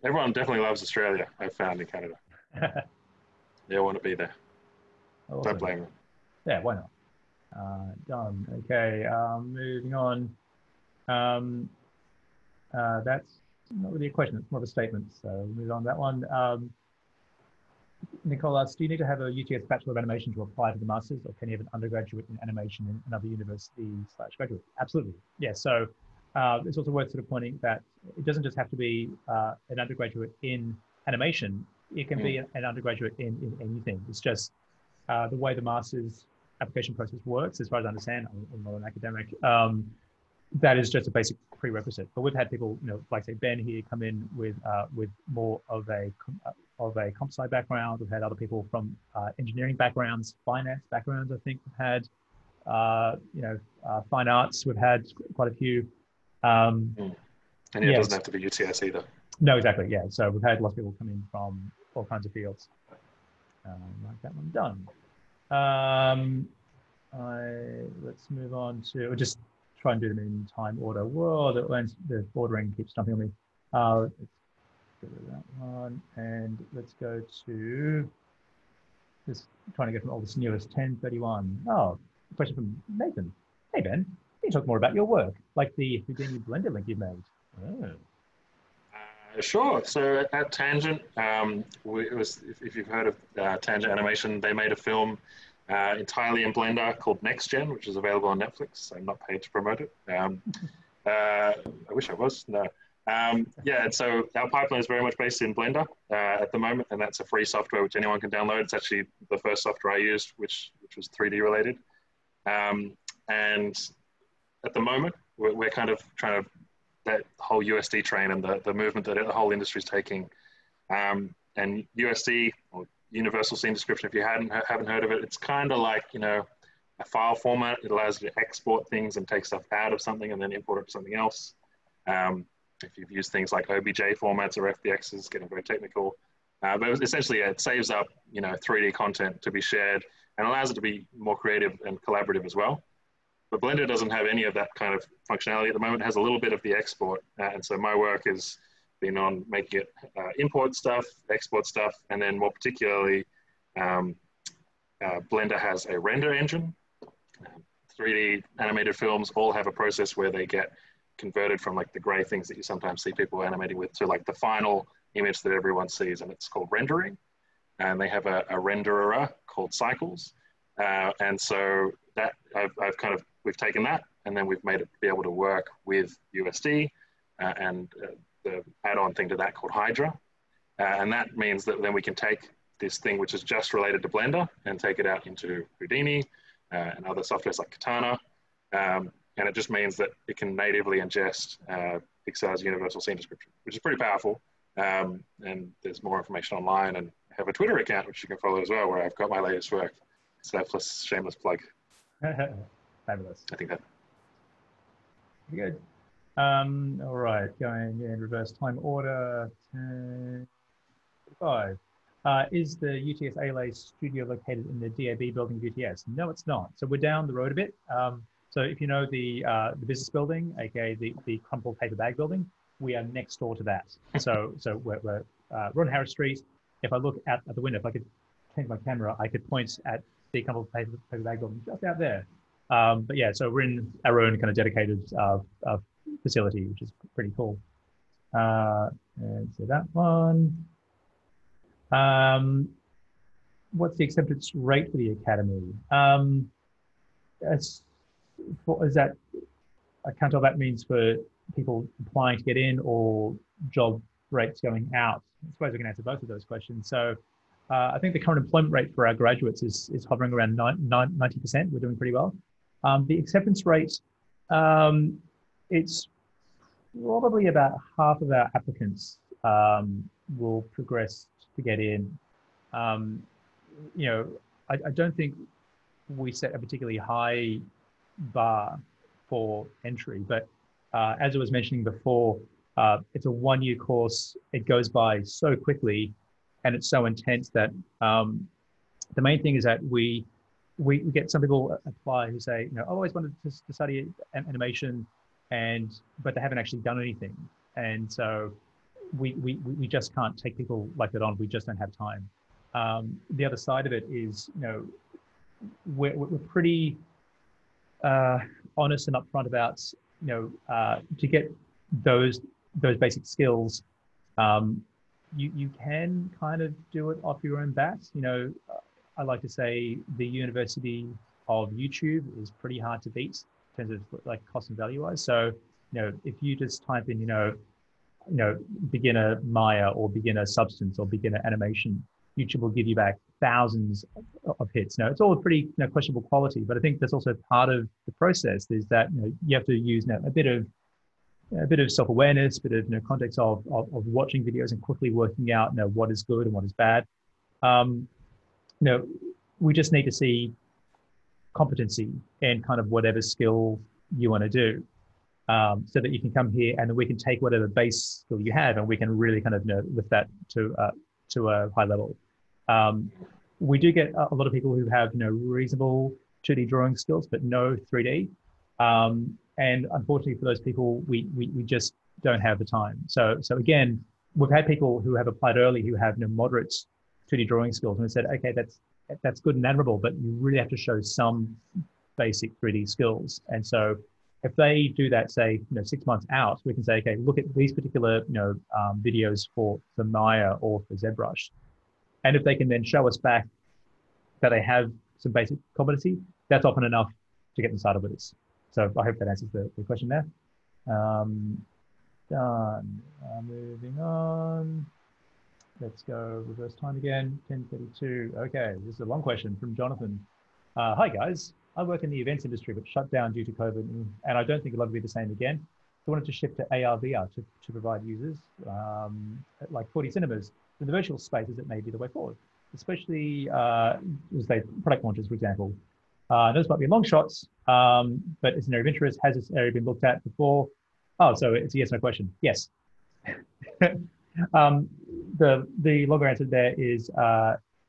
everyone definitely loves Australia, I've found in Canada. They all want to be there. Awesome. Don't blame them. Yeah, why not? Done. Okay, moving on. That's not really a question, it's more of a statement. So we'll move on to that one. Nicolas, do you need to have a UTS Bachelor of Animation to apply to the Masters, or can you have an undergraduate in animation in another university/graduate? Absolutely. Yeah, so it's also worth sort of pointing that it doesn't just have to be an undergraduate in animation. It can be an undergraduate in anything. It's just the way the Masters application process works, as far as I understand. I'm not an academic. That is just a basic prerequisite. But we've had people, like say Ben here, come in with more of a comp sci background. We've had other people from engineering backgrounds, finance backgrounds. I think we've had, fine arts. We've had quite a few. And it doesn't have to be UTS either. No, exactly. Yeah. So we've had lots of people come in from all kinds of fields. Like that one done. Let's move on to just try and do them in time order. Whoa, the ordering keeps jumping on me. Let's go to that one, and let's go to just trying to get from oldest newest 1031. Oh, a question from Nathan. Hey Ben, can you talk more about your work, like the Houdini Blender link you made? Oh. Sure. So at Tangent, if you've heard of Tangent Animation, they made a film entirely in Blender called Next Gen, which is available on Netflix. I'm not paid to promote it. I wish I was. No. Yeah, and so our pipeline is very much based in Blender at the moment, and that's a free software which anyone can download. It's actually the first software I used, which was 3D related. And at the moment, we're kind of trying to that whole USD train and the movement that the whole industry is taking. And USD, or Universal Scene Description, if you haven't heard of it, it's kind of like, a file format. It allows you to export things and take stuff out of something and then import it to something else. If you've used things like OBJ formats or FBXs, getting very technical. But essentially, it saves up, 3D content to be shared and allows it to be more creative and collaborative as well. But Blender doesn't have any of that kind of functionality at the moment. It has a little bit of the export. And so my work has been on making it import stuff, export stuff, and then more particularly, Blender has a render engine. 3D animated films all have a process where they get converted from like the gray things that you sometimes see people animating with to like the final image that everyone sees, and it's called rendering. And they have a renderer called Cycles. And so that we've taken that and then we've made it be able to work with USD and the add-on thing to that called Hydra. And that means that then we can take this thing which is just related to Blender and take it out into Houdini and other softwares like Katana. And it just means that it can natively ingest Pixar's Universal Scene Description, which is pretty powerful. And there's more information online, and I have a Twitter account, which you can follow as well, where I've got my latest work. Selfless, shameless plug. Fabulous. I think that. Good. All right, going in reverse time order. 10:05. Is the UTS ALA studio located in the DAB building of UTS? No, it's not. So we're down the road a bit. So if you know the business building, aka the crumpled paper bag building, we are next door to that. So we're on Harris Street. If I look out at the window, if I could change my camera, I could point at the crumpled paper bag building just out there. But yeah, so we're in our own kind of dedicated facility, which is pretty cool. And so that one. What's the acceptance rate for the academy? Is that, I can't tell if that means for people applying to get in or job rates going out. I suppose we can answer both of those questions. So I think the current employment rate for our graduates is hovering around 90%. We're doing pretty well. The acceptance rate, it's probably about half of our applicants will progress to get in. You know, I don't think we set a particularly high bar for entry, but as I was mentioning before, it's a 1-year course. It goes by so quickly, and it's so intense that the main thing is that we get some people apply who say, you know, I always wanted to study animation, but they haven't actually done anything, and so we just can't take people like that on. We just don't have time. The other side of it is, you know, we're pretty honest and upfront about, you know, to get those basic skills, you can kind of do it off your own bat. You know, I like to say the University of YouTube is pretty hard to beat in terms of like cost and value wise. So, you know, if you just type in, you know, beginner Maya or beginner substance or beginner animation, YouTube will give you back thousands of hits. Now, it's all pretty, you know, questionable quality, but I think that's also part of the process. Is that, you know, you have to use, you know, a bit of self-awareness, a bit of, you know, context of watching videos and quickly working out, you know, what is good and what is bad. You know, we just need to see competency in kind of whatever skill you want to do, so that you can come here and we can take whatever base skill you have and we can really kind of, you know, lift that to a high level. We do get a lot of people who have, you know, reasonable 2D drawing skills, but no 3D. And unfortunately for those people, we just don't have the time. So again, we've had people who have applied early who have, you know, moderate 2D drawing skills, and we said, okay, that's good and admirable, but you really have to show some basic 3D skills. And so if they do that, say, you know, 6 months out, we can say, okay, look at these particular, you know, videos for Maya or for ZBrush. And if they can then show us back that they have some basic competency, that's often enough to get them started with us. So I hope that answers the question there. Done. Moving on. Let's go reverse time again, 10:32. Okay, this is a long question from Jonathan. Hi guys, I work in the events industry, but shut down due to COVID, and I don't think it'll ever be the same again. I wanted to shift to AR, VR to provide users like 40 cinemas in the virtual spaces that may be the way forward, especially as they product launches, for example. Those might be long shots, but it's an area of interest. Has this area been looked at before? Oh, so it's a yes, no question. Yes. The longer answer there is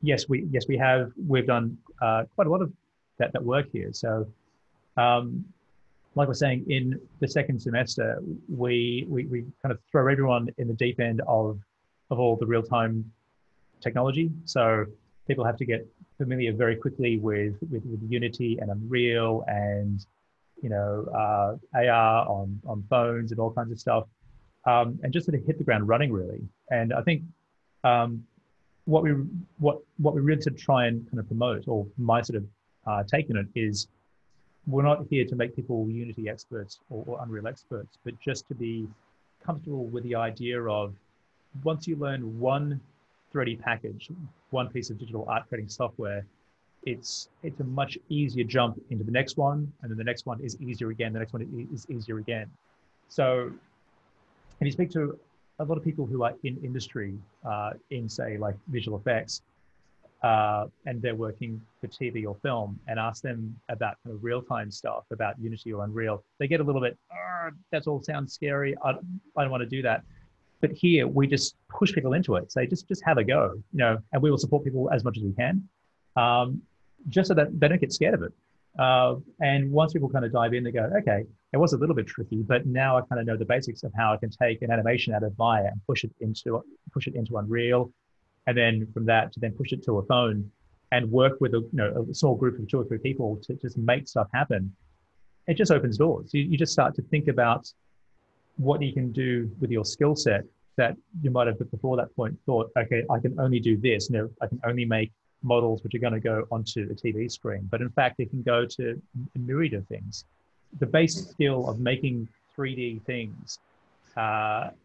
yes, we have. We've done quite a lot of that work here. So, like we're saying, in the second semester, we kind of throw everyone in the deep end of all the real-time technology. So people have to get familiar very quickly with Unity and Unreal and, you know, AR on phones and all kinds of stuff, and just sort of hit the ground running really. And I think what we really sort of try and kind of promote, or my sort of take on it, is we're not here to make people Unity experts or Unreal experts, but just to be comfortable with the idea of, once you learn one 3D package, one piece of digital art creating software, it's a much easier jump into the next one, and then the next one is easier again, the next one is easier again. So if you speak to a lot of people who are in industry, in say like visual effects, and they're working for TV or film, and ask them about kind of real-time stuff, about Unity or Unreal, they get a little bit, that all sounds scary, I don't want to do that. But here we just push people into it, say just have a go, you know, and we will support people as much as we can, just so that they don't get scared of it. And once people kind of dive in, they go, okay, it was a little bit tricky, but now I kind of know the basics of how I can take an animation out of Maya and push it into Unreal, and then from that to then push it to a phone and work with a small group of 2 or 3 people to just make stuff happen. It just opens doors. You just start to think about what you can do with your skill set that you might have before that point thought, okay, I can only do this. I can only make models which are going to go onto a TV screen. But in fact, it can go to a myriad of things. The base skill of making 3D things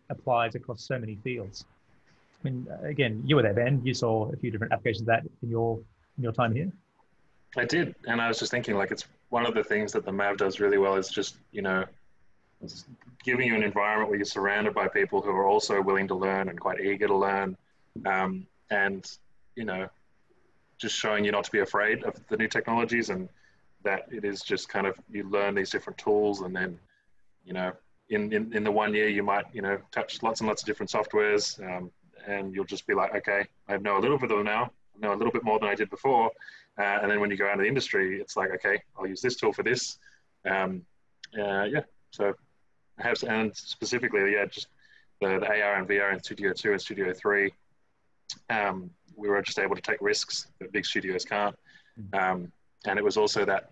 applies across so many fields. I mean, again, you were there, Ben. You saw a few different applications of that in your time here. I did, and I was just thinking, like, it's one of the things that the MAV does really well is just, it's giving you an environment where you're surrounded by people who are also willing to learn and quite eager to learn, and just showing you not to be afraid of the new technologies, and that it is just kind of, you learn these different tools, and then in the 1 year you might touch lots and lots of different softwares, and you'll just be like, okay, I know a little bit of them now, I know a little bit more than I did before, and then when you go out into the industry, it's like, okay, I'll use this tool for this. So I have, and specifically, just the AR and VR in Studio 2 and Studio 3, we were just able to take risks that big studios can't. And it was also that,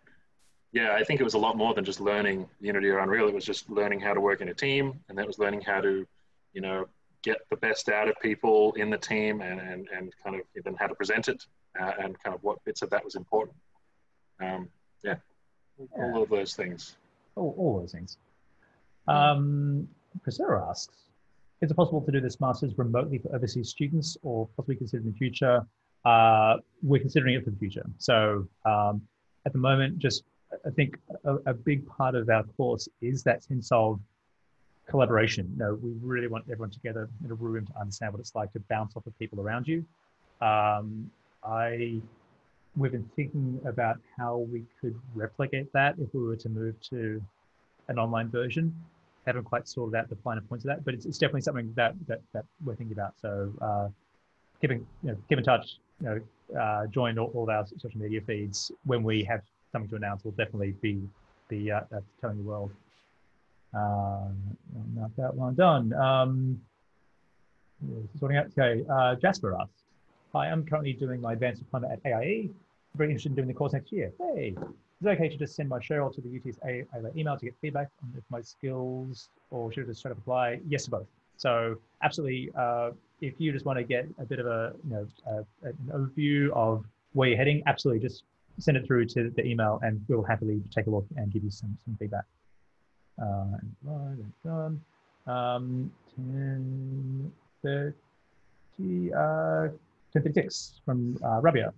I think it was a lot more than just learning Unity or Unreal. It was just learning how to work in a team, and that was learning how to, get the best out of people in the team, and kind of then how to present it, and kind of what bits of that was important. All of those things. All those things. Priscilla asks, is it possible to do this master's remotely for overseas students, or possibly considered in the future? We're considering it for the future. So at the moment, I think a big part of our course is that sense of collaboration. We really want everyone together in a room to understand what it's like to bounce off of people around you. We've been thinking about how we could replicate that if we were to move to an online version. Haven't quite sorted out the finer points of that, but it's definitely something that we're thinking about. So keep in touch. Join all of our social media feeds. When we have something to announce, we'll definitely be telling the world. Not that one done. Sorting out. Okay. Jasper asks, hi, I'm currently doing my advanced diploma at AIE. Very interested in doing the course next year. Hey. Is it okay to just send my share to the UT's email to get feedback on if my skills, or should I just straight up apply? Yes to both. So absolutely, if you just want to get a bit of an overview of where you're heading, absolutely just send it through to the email, and we'll happily take a look and give you some feedback. 1036 from Rabia.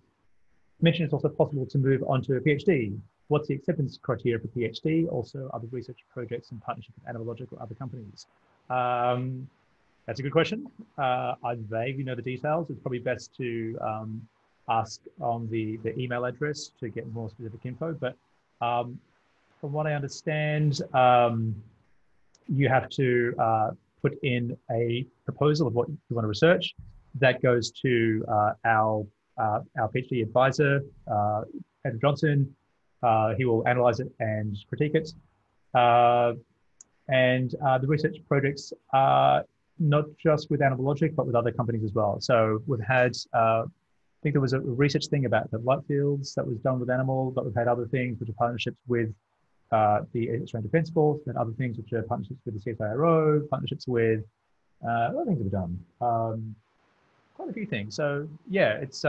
Mentioned it's also possible to move on to a PhD. What's the acceptance criteria for PhD? Also, other research projects in partnership with Analogic or other companies? That's a good question. I vaguely know the details. It's probably best to ask on the email address to get more specific info. But from what I understand, you have to put in a proposal of what you want to research. That goes to our PhD advisor, Andrew Johnson. He will analyze it and critique it. And the research projects are not just with Analogic, but with other companies as well. So we've had, I think there was a research thing about the light fields that was done with Animal, but we've had other things which are partnerships with the Australian Defence Force, and other things which are partnerships with the CSIRO, partnerships with, what things have we done? Quite a few things. So yeah, it's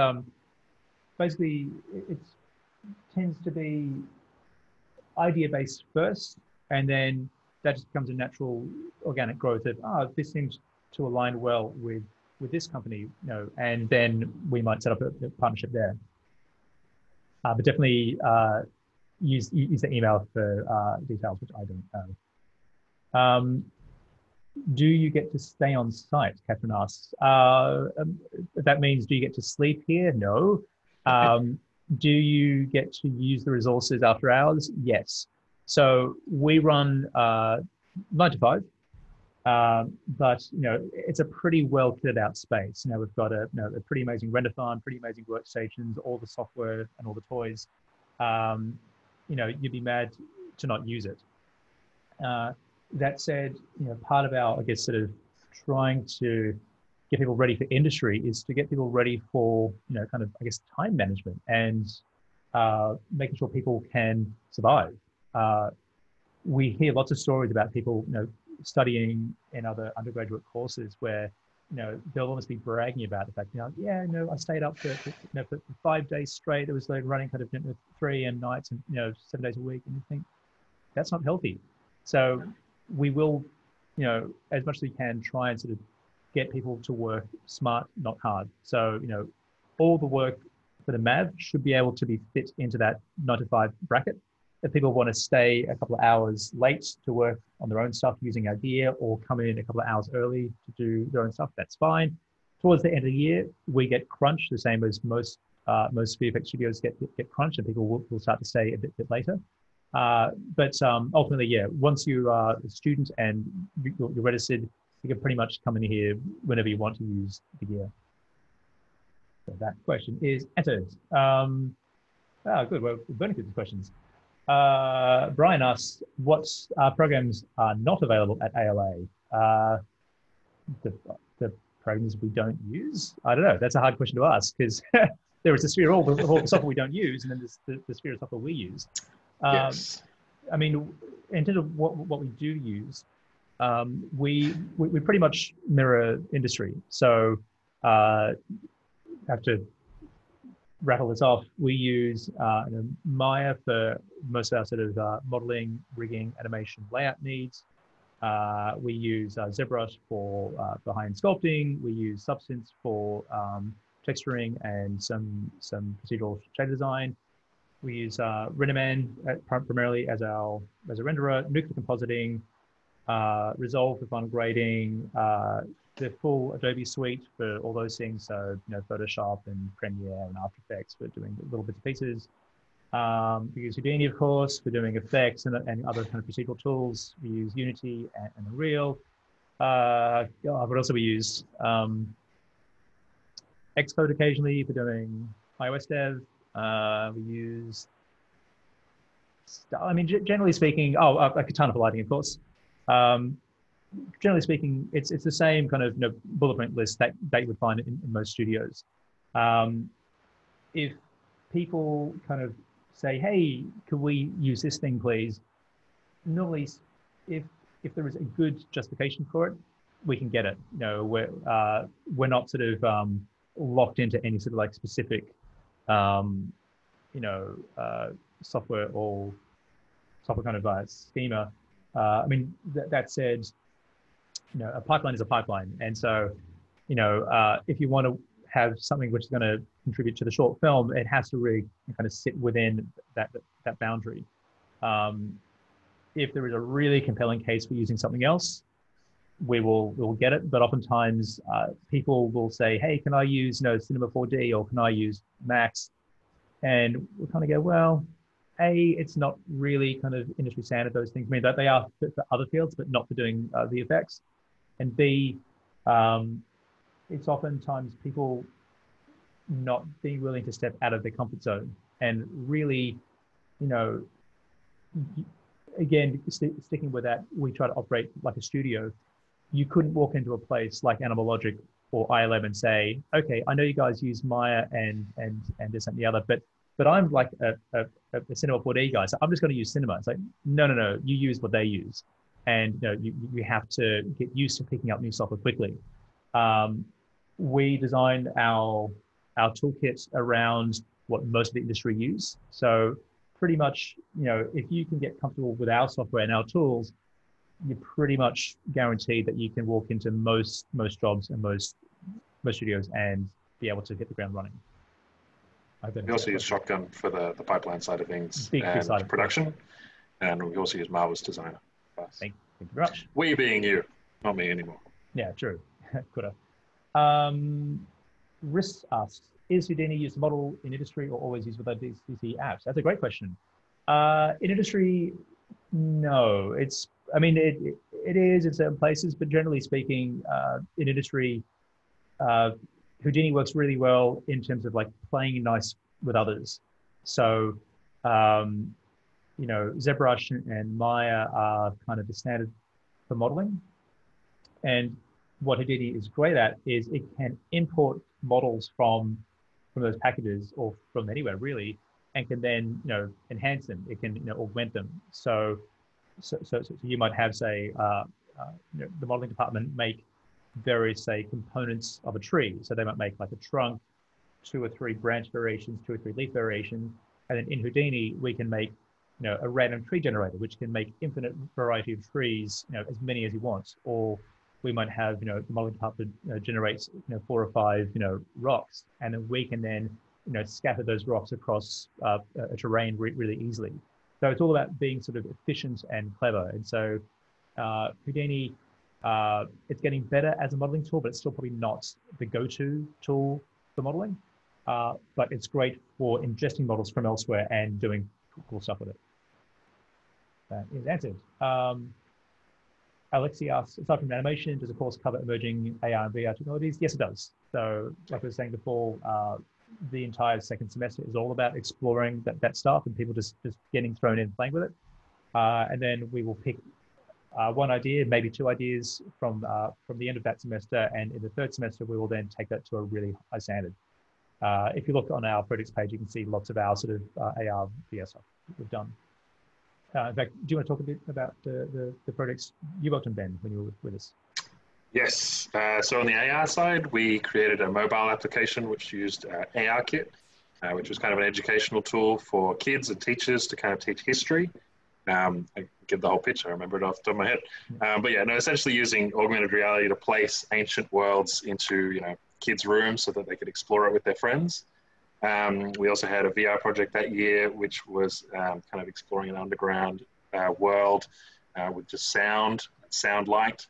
basically, it tends to be idea-based first, and then that just becomes a natural organic growth of, this seems to align well with this company, and then we might set up a partnership there. But definitely use the email for details, which I don't know. Do you get to stay on site? Catherine asks. That means, do you get to sleep here? No. Do you get to use the resources after hours? Yes. So we run 9 to 5, but it's a pretty well kitted out space. We've got a pretty amazing render farm, pretty amazing workstations, all the software and all the toys. you'd be mad to not use it. That said, part of our, I guess, sort of trying to get people ready for industry is to get people ready for, kind of, I guess, time management and making sure people can survive. We hear lots of stories about people, studying in other undergraduate courses where, they'll almost be bragging about the fact, I stayed up for 5 days straight. It was like running kind of 3 and nights and, 7 days a week. And you think that's not healthy. So we will, as much as we can, try and sort of get people to work smart, not hard. So, all the work for the MAV should be able to be fit into that 9 to 5 bracket. If people want to stay a couple of hours late to work on their own stuff using our gear, or come in a couple of hours early to do their own stuff, that's fine. Towards the end of the year, we get crunch, the same as most VFX studios get crunch, and people will start to stay a bit later. But ultimately, once you are a student and you're registered, you can pretty much come in here whenever you want to use the gear. So that question is answered. Good. We're burning through the questions. Brian asks, what programs are not available at ALA? The programs we don't use? I don't know. That's a hard question to ask, because there is a sphere of all the software we don't use, and then there's the sphere of software we use. Yes. I mean, in terms of what we do use, we pretty much mirror industry. So have to rattle this off. We use Maya for most of our sort of modeling, rigging, animation, layout needs. We use ZBrush for high-end sculpting. We use Substance for texturing and some procedural shader design. We use Renderman primarily as a renderer, Nuke for compositing, Resolve for fun grading, the full Adobe suite for all those things. So, Photoshop and Premiere and After Effects for doing little bits and pieces. We use Houdini, of course, for doing effects and other kind of procedural tools. We use Unity and Unreal. But also we use Xcode occasionally for doing iOS dev. We use, generally speaking, Katana for lighting, of course. Generally speaking, it's the same kind of bullet point list that you would find in most studios. If people kind of say, hey, could we use this thing, please? Normally, if there is a good justification for it, we can get it. We're not sort of locked into any sort of like specific software or software kind of schema. That said, a pipeline is a pipeline. And so, if you want to have something which is going to contribute to the short film, it has to really kind of sit within that boundary. If there is a really compelling case for using something else, we'll get it. But oftentimes people will say, hey, can I use Cinema 4D, or can I use Max? And we kind of go, well, A, it's not really kind of industry standard, those things. I mean, that they are fit for other fields, but not for doing VFX. And B, it's oftentimes people not being willing to step out of their comfort zone. And really, again, sticking with that, we try to operate like a studio. You couldn't walk into a place like Animal Logic or ILM and say, okay, I know you guys use Maya and this and the other, but I'm like a Cinema 4D guy, so I'm just going to use Cinema. It's like, no, you use what they use. And you have to get used to picking up new software quickly. We designed our toolkits around what most of the industry use. So pretty much, if you can get comfortable with our software and our tools, you're pretty much guaranteed that you can walk into most jobs and most studios and be able to hit the ground running. We also use Shotgun for the pipeline side of things and side of production, and we also use Marvel's Designer. Thank you very much. We being you, not me anymore. Yeah, true. Coulda. Riss asks, is Houdini used to model in industry or always used with ODCC apps? That's a great question. In industry, no. It is in certain places, but generally speaking, in industry, Houdini works really well in terms of like playing nice with others. So ZBrush and Maya are kind of the standard for modeling. And what Houdini is great at is it can import models from those packages or from anywhere really, and can then enhance them. It can augment them. So you might have, say, the modeling department make various, say, components of a tree. So they might make like a trunk, 2 or 3 branch variations, 2 or 3 leaf variations, and then in Houdini we can make a random tree generator, which can make infinite variety of trees, as many as you want. Or we might have, the modeling department generates 4 or 5 rocks, and then we can then scatter those rocks across a terrain really easily. So it's all about being sort of efficient and clever. And so Houdini, it's getting better as a modeling tool, but it's still probably not the go-to tool for modeling. But it's great for ingesting models from elsewhere and doing cool stuff with it. That's it. Alexi asks, aside from animation, does the course cover emerging AR and VR technologies? Yes, it does. So like I was saying before, the entire second semester is all about exploring that stuff and people just getting thrown in and playing with it. And then we will pick 1 idea, maybe 2 ideas from the end of that semester. And in the 3rd semester, we will then take that to a really high standard. If you look on our projects page, you can see lots of our sort of AR, VR stuff we've done. In fact, do you want to talk a bit about the projects you worked on, Ben, when you were with us? Yes. So on the AR side, we created a mobile application which used ARKit, which was kind of an educational tool for kids and teachers to kind of teach history. I give the whole picture, I remember it off the top of my head. But yeah, no, essentially using augmented reality to place ancient worlds into kids' rooms so that they could explore it with their friends. We also had a VR project that year, which was kind of exploring an underground world with just sound light.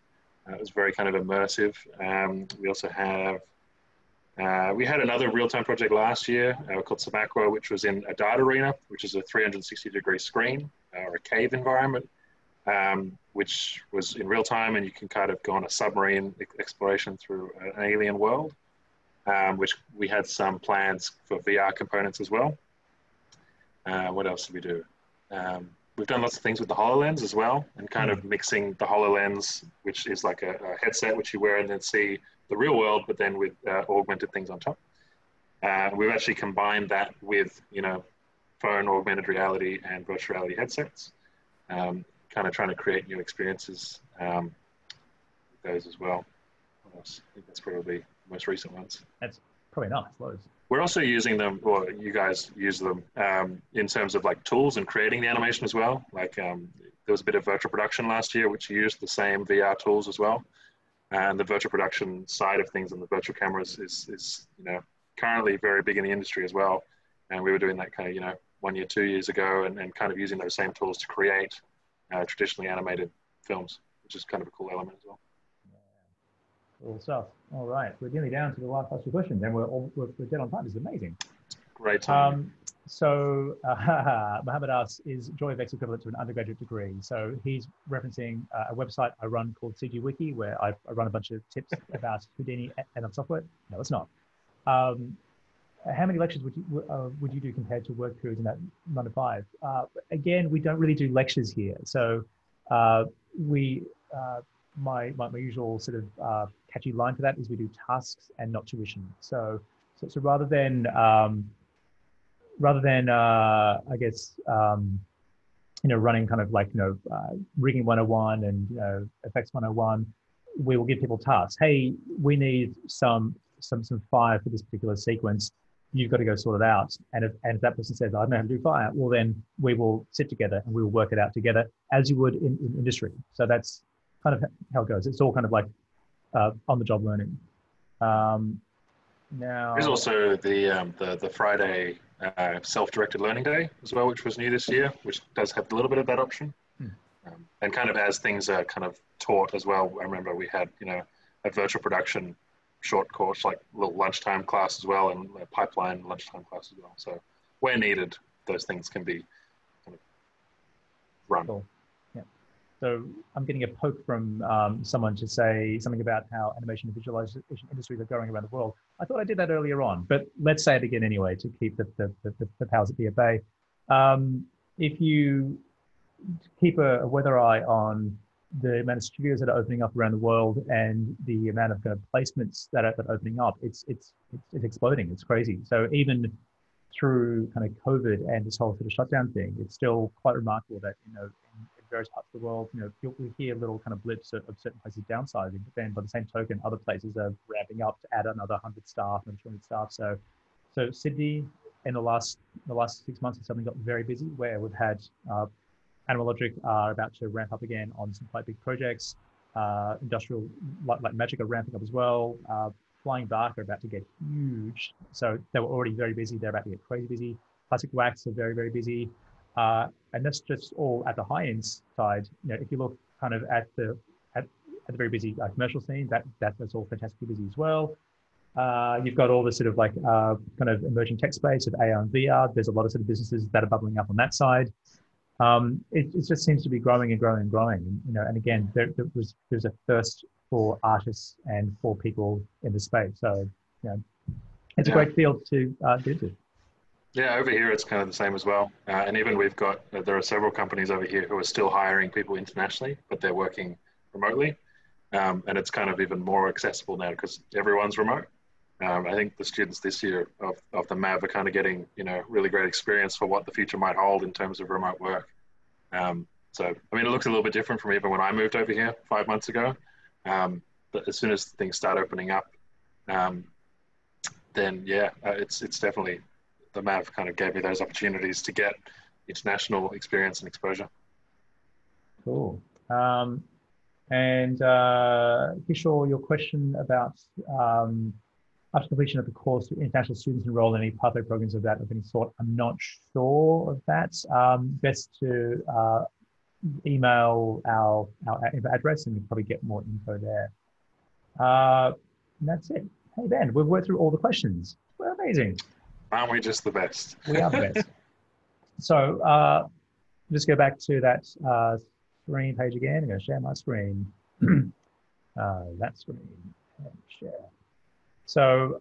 It was very kind of immersive. We also have, we had another real-time project last year called Samacqua, which was in a data arena, which is a 360-degree screen or a cave environment, which was in real time, and you can kind of go on a submarine exploration through an alien world, which we had some plans for VR components as well. What else did we do? We've done lots of things with the HoloLens as well, and kind of mixing the HoloLens, which is like a headset which you wear and then see the real world, but then with augmented things on top. We've actually combined that with, phone augmented reality and virtual reality headsets, kind of trying to create new experiences with those as well. What else? I think that's probably the most recent ones. That's probably nice, loads. We're also using them, or you guys use them, in terms of like tools and creating the animation as well. Like there was a bit of virtual production last year, which used the same VR tools as well. And the virtual production side of things and the virtual cameras is currently very big in the industry as well. And we were doing that kind of 1 year, 2 years ago, and kind of using those same tools to create traditionally animated films, which is kind of a cool element as well. Cool stuff. All right, we're nearly down to the last few questions, and we're dead on time. This is amazing. Great time. So Mohammed asks, is JoyFX equivalent to an undergraduate degree? So he's referencing a website I run called CG Wiki, where I run a bunch of tips about Houdini and on software. No, it's not. How many lectures would you do compared to work periods in that 9 to 5? Again, we don't really do lectures here. So my usual sort of catchy line for that is we do tasks and not tuition. So rather than I guess running kind of like rigging 101 and effects 101, we will give people tasks. Hey, we need some fire for this particular sequence. You've got to go sort it out. And if that person says, I don't know how to do fire, well then we will sit together and we will work it out together as you would in industry. So that's kind of how it goes. It's all kind of like on the job learning. Now there's also the Friday self-directed learning day as well, which was new this year, which does have a little bit of that option. And kind of as things are kind of taught as well. I remember we had a virtual production short course, like a little lunchtime class as well, and a pipeline lunchtime class as well. So where needed, those things can be kind of run. Cool. Yeah. So I'm getting a poke from someone to say something about how animation and visualization industries are going around the world. I thought I did that earlier on, but let's say it again anyway to keep the powers that be at bay. if you keep a weather eye on the amount of studios that are opening up around the world and the amount of kind of placements that are opening up, it's exploding. It's crazy. So even through kind of COVID and this whole sort of shutdown thing, it's still quite remarkable that, in various parts of the world, we hear little kind of blips of certain places downsizing, but then by the same token, other places are ramping up to add another 100 staff and 200 staff. So Sydney in the last 6 months has suddenly got very busy, where we've had Animalogic are about to ramp up again on some quite big projects. Industrial, like Magic, are ramping up as well. Flying Bark are about to get huge. So they were already very busy. They're about to get crazy busy. Classic Wax are very, very busy. And that's just all at the high end side. If you look kind of at the very busy commercial scene, that's all fantastically busy as well. You've got all the sort of like kind of emerging tech space of AR and VR. There's a lot of sort of businesses that are bubbling up on that side. It just seems to be growing and growing and growing. And again, there's a thirst for artists and for people in the space. So, it's a great field to get into. Yeah, over here it's kind of the same as well. And even there are several companies over here who are still hiring people internationally, but they're working remotely. And it's kind of even more accessible now because everyone's remote. I think the students this year of the MAV are kind of getting, really great experience for what the future might hold in terms of remote work. So, I mean, it looks a little bit different from even when I moved over here 5 months ago. But as soon as things start opening up, then yeah, it's definitely, the MAV kind of gave me those opportunities to get international experience and exposure. Cool. And Kishore, your question about after completion of the course, do international students enroll in any pathway programs of any sort? I'm not sure of that. Best to email our info address and we'll probably get more info there. And that's it. Hey, Ben, we've worked through all the questions. We're amazing. Aren't we just the best? We are the best. So just go back to that screen page again. I'm going to share my screen. That screen and share. So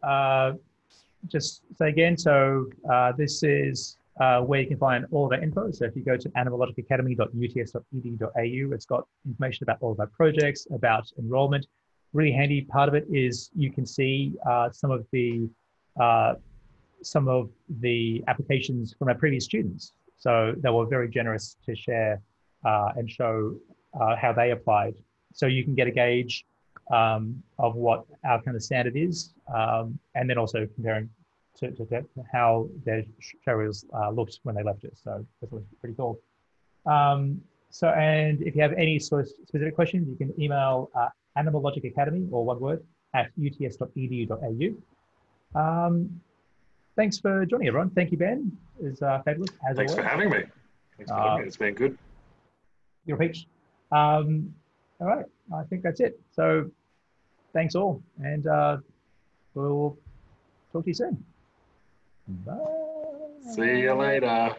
just say again, so this is where you can find all of our info. So if you go to animalogicacademy.uts.edu.au, it's got information about all of our projects, about enrollment. Really handy part of it is you can see some of the applications from our previous students. So they were very generous to share and show how they applied. So you can get a gauge of what our kind of standard is, and then also comparing to how their showers looked when they left us. So that's pretty cool. And if you have any sort of specific questions, you can email Animalogic Academy, or one word, at uts.edu.au. Thanks for joining, everyone. Thank you, Ben. It's fabulous, as Thanks always. for having me. Thanks for having me. It's been good. You're a peach. All right, I think that's it. So thanks all, and we'll talk to you soon. Bye. See you later.